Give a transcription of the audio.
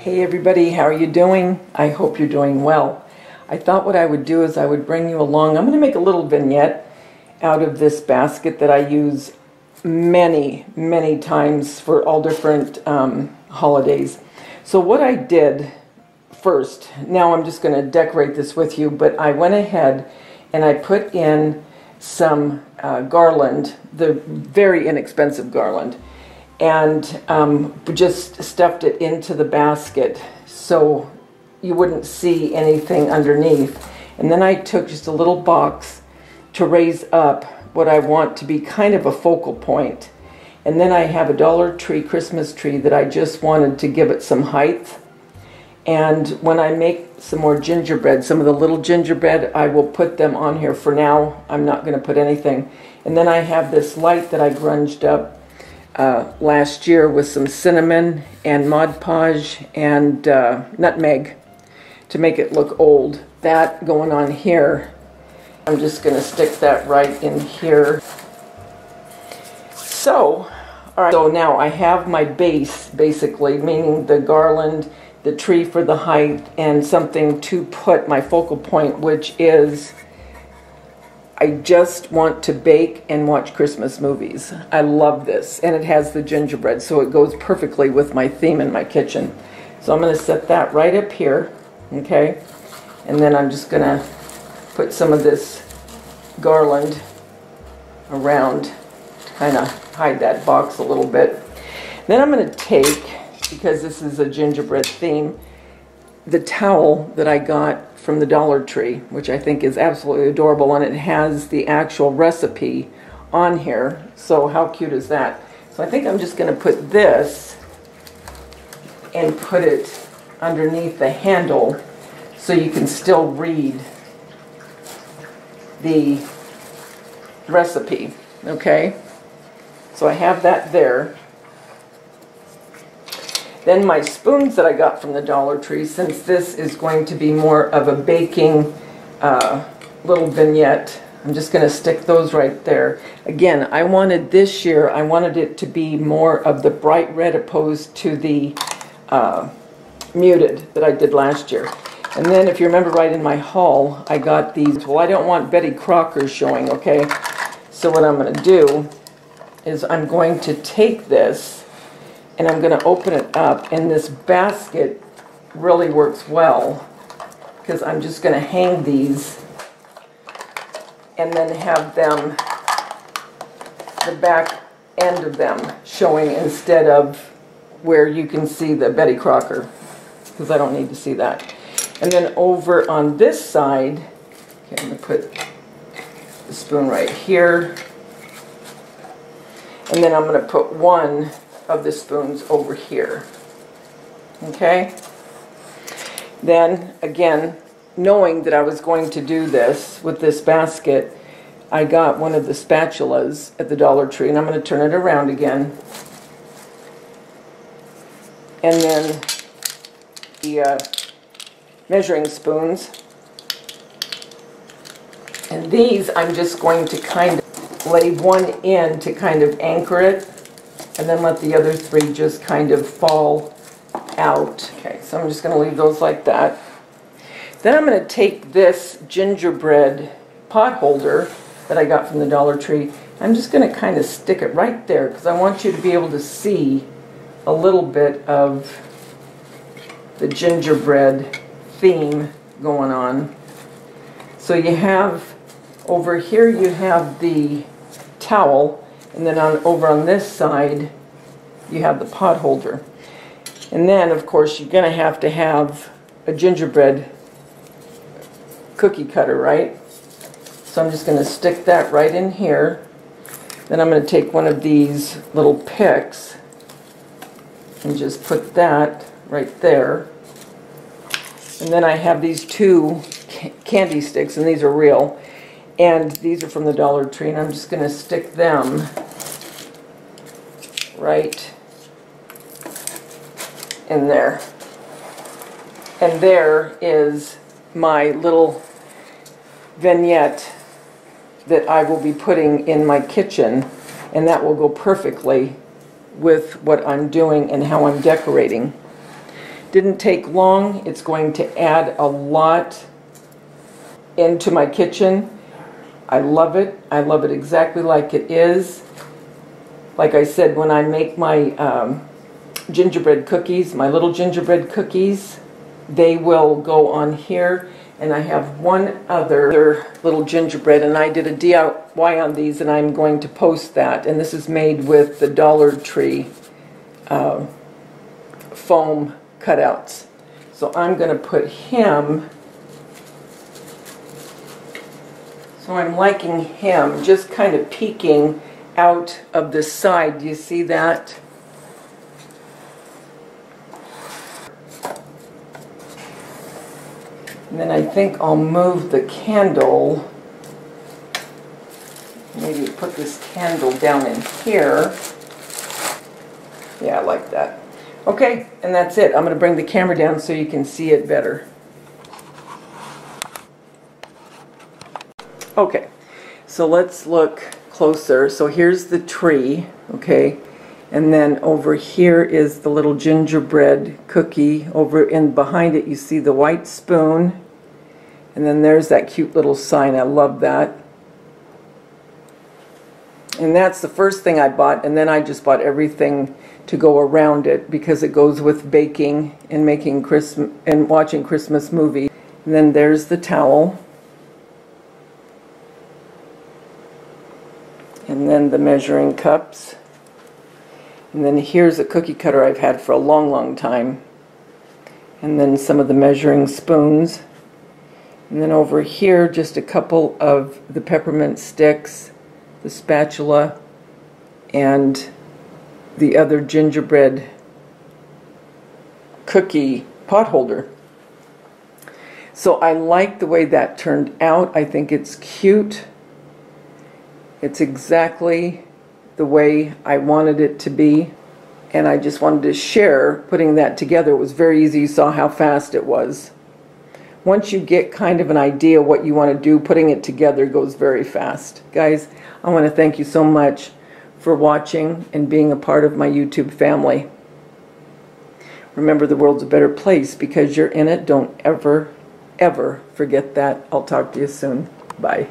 Hey everybody, how are you doing? I hope you're doing well. I thought what I would do is I would bring you along. I'm going to make a little vignette out of this basket that I use many times for all different holidays. So what I did first, now I'm just going to decorate this with you, but I went ahead and I put in some garland, the very inexpensive garland, and just stuffed it into the basket so you wouldn't see anything underneath. And then I took just a little box to raise up what I want to be kind of a focal point. And then I have a Dollar Tree Christmas tree that I just wanted to give it some height. And when I make some more gingerbread, some of the little gingerbread, I will put them on here. For now, I'm not going to put anything. And then I have this light that I grunged up last year with some cinnamon and Mod Podge and nutmeg to make it look old. That going on here. I'm just going to stick that right in here. So, all right. So now I have my base, basically, meaning the garland, the tree for the height, and something to put my focal point, which is I just want to bake and watch Christmas movies. I love this, and it has the gingerbread, so it goes perfectly with my theme in my kitchen. So I'm going to set that right up here, okay? And then I'm just going to put some of this garland around to kind of hide that box a little bit. Then I'm going to take, because this is a gingerbread theme, the towel that I got from the Dollar Tree, which I think is absolutely adorable, and it has the actual recipe on here. So how cute is that? So I think I'm just going to put this and put it underneath the handle so you can still read the recipe, okay? So I have that there. Then my spoons that I got from the Dollar Tree, since this is going to be more of a baking little vignette, I'm just going to stick those right there. Again, I wanted this year, I wanted it to be more of the bright red opposed to the muted that I did last year. And then if you remember right in my haul, I got these. Well, I don't want Betty Crocker showing, okay? So what I'm going to do is I'm going to take this and I'm going to open it up, and this basket really works well because I'm just going to hang these and then have them, the back end of them showing instead of where you can see the Betty Crocker, because I don't need to see that. And then over on this side, okay, I'm going to put the spoon right here, and then I'm going to put one of the spoons over here, okay? Then again, knowing that I was going to do this with this basket, I got one of the spatulas at the Dollar Tree, and I'm going to turn it around again, and then the measuring spoons, and these I'm just going to kind of lay one in to kind of anchor it, and then let the other three just kind of fall out. Okay, so I'm just going to leave those like that. Then I'm going to take this gingerbread pot holder that I got from the Dollar Tree. I'm just going to kind of stick it right there because I want you to be able to see a little bit of the gingerbread theme going on. So you have, over here you have the towel, and then over on this side, you have the pot holder. And then, of course, you're going to have a gingerbread cookie cutter, right? So I'm just going to stick that right in here. Then I'm going to take one of these little picks and just put that right there. And then I have these two candy sticks, and these are real. And these are from the Dollar Tree, and I'm just going to stick them right in there. And there is my little vignette that I will be putting in my kitchen, and that will go perfectly with what I'm doing and how I'm decorating. Didn't take long. It's going to add a lot into my kitchen. I love it. I love it exactly like it is. Like I said, when I make my gingerbread cookies, my little gingerbread cookies, they will go on here. And I have one other little gingerbread, and I did a DIY on these, and I'm going to post that. And this is made with the Dollar Tree foam cutouts. So I'm going to put him, so I'm liking him just kind of peeking out of the side. Do you see that? And then I think I'll move the candle, maybe put this candle down in here. Yeah, I like that. Okay, and that's it. I'm going to bring the camera down so you can see it better. Okay, so let's look closer. So here's the tree, okay, and then over here is the little gingerbread cookie. Over in behind it you see the white spoon, and then there's that cute little sign. I love that. And that's the first thing I bought, and then I just bought everything to go around it because it goes with baking and making Christmas and watching Christmas movies. And then there's the towel. And then the measuring cups. And then here's a cookie cutter I've had for a long, long time. And then some of the measuring spoons. And then over here, just a couple of the peppermint sticks, the spatula, and the other gingerbread cookie pot holder. So I like the way that turned out. I think it's cute. It's exactly the way I wanted it to be. And I just wanted to share putting that together. It was very easy. You saw how fast it was. Once you get kind of an idea what you want to do, putting it together goes very fast. Guys, I want to thank you so much for watching and being a part of my YouTube family. Remember, the world's a better place because you're in it. Don't ever, ever forget that. I'll talk to you soon. Bye.